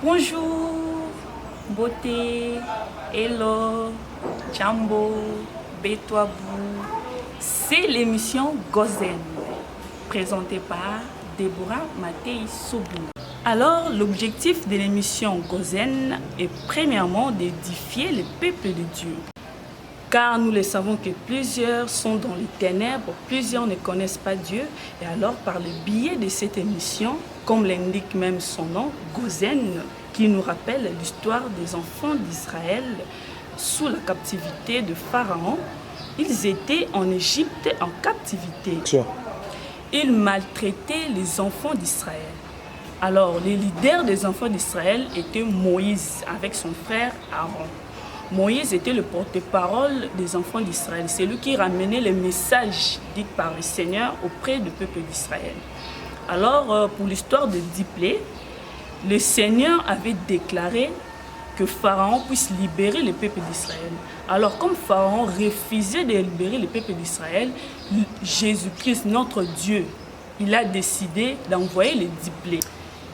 Bonjour, beauté, hello, jambo, betwabou. C'est l'émission Gozen, présentée par Deborah Matei Sobou. Alors, l'objectif de l'émission Gozen est premièrement d'édifier le peuple de Dieu. Car nous le savons que plusieurs sont dans les ténèbres, plusieurs ne connaissent pas Dieu. Et alors, par le biais de cette émission, comme l'indique même son nom, Gozen, qui nous rappelle l'histoire des enfants d'Israël sous la captivité de Pharaon, ils étaient en Égypte en captivité. Ils maltraitaient les enfants d'Israël. Alors, les leaders des enfants d'Israël étaient Moïse avec son frère Aaron. Moïse était le porte-parole des enfants d'Israël. C'est lui qui ramenait les messages dits par le Seigneur auprès du peuple d'Israël. Alors, pour l'histoire de Diplé, le Seigneur avait déclaré que Pharaon puisse libérer le peuple d'Israël. Alors, comme Pharaon refusait de libérer le peuple d'Israël, Jésus-Christ, notre Dieu, il a décidé d'envoyer les Diplé.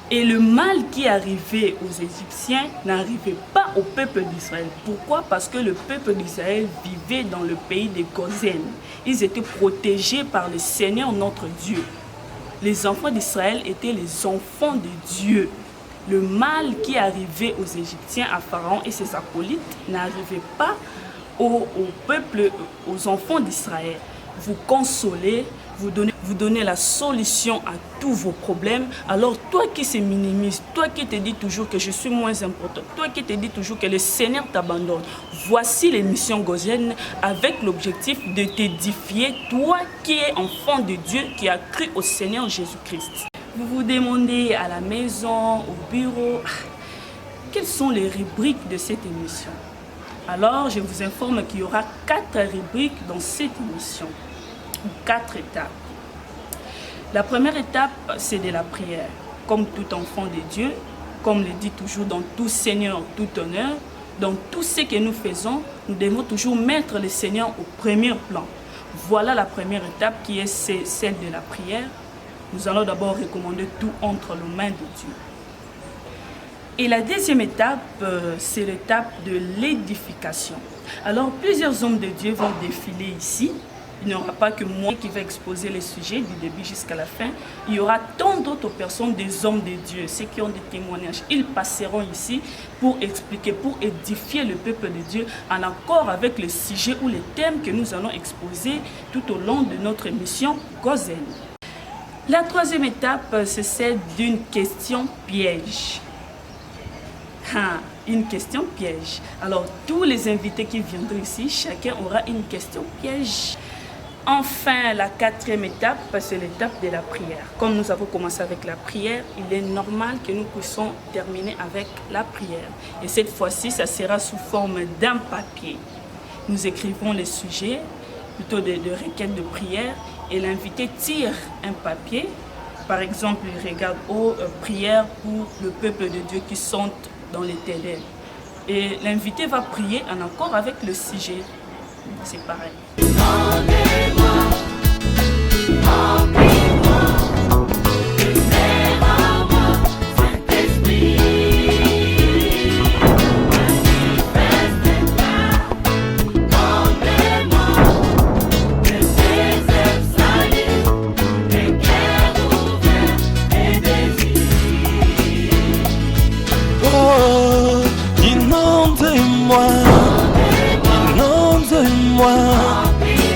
Et le mal qui arrivait aux Égyptiens n'arrivait pas au peuple d'Israël. Pourquoi? Parce que le peuple d'Israël vivait dans le pays de Gozen. Ils étaient protégés par le Seigneur notre Dieu. Les enfants d'Israël étaient les enfants de Dieu. Le mal qui arrivait aux Égyptiens, à Pharaon et ses acolytes, n'arrivait pas au peuple, aux enfants d'Israël. Vous consolez, vous donnez la solution à tous vos problèmes. Alors toi qui se minimises, toi qui te dis toujours que je suis moins important, toi qui te dis toujours que le Seigneur t'abandonne, voici l'émission Gozen avec l'objectif de t'édifier, toi qui es enfant de Dieu, qui a cru au Seigneur Jésus-Christ. Vous vous demandez à la maison, au bureau, quelles sont les rubriques de cette émission? Alors je vous informe qu'il y aura 4 rubriques dans cette émission. 4 étapes. La première étape, c'est de la prière. Comme tout enfant de Dieu, comme le dit toujours dans tout Seigneur, tout honneur, dans tout ce que nous faisons, nous devons toujours mettre le Seigneur au premier plan. Voilà la première étape qui est celle de la prière. Nous allons d'abord recommander tout entre les mains de Dieu. Et la deuxième étape, c'est l'étape de l'édification. Alors, plusieurs hommes de Dieu vont défiler ici. Il n'y aura pas que moi qui vais exposer les sujets du début jusqu'à la fin. Il y aura tant d'autres personnes, des hommes de Dieu, ceux qui ont des témoignages. Ils passeront ici pour expliquer, pour édifier le peuple de Dieu en accord avec le sujet ou les thèmes que nous allons exposer tout au long de notre émission Gozen. La troisième étape, c'est celle d'une question piège. Une question piège. Alors, tous les invités qui viendront ici, chacun aura une question piège. Enfin, la quatrième étape, c'est l'étape de la prière. Comme nous avons commencé avec la prière, il est normal que nous puissions terminer avec la prière. Et cette fois-ci, ça sera sous forme d'un papier. Nous écrivons les sujets, plutôt de requêtes de prière, et l'invité tire un papier. Par exemple, il regarde prière pour le peuple de Dieu qui sont dans les ténèbres. Et l'invité va prier en accord avec le sujet. C'est pareil. Inonde-moi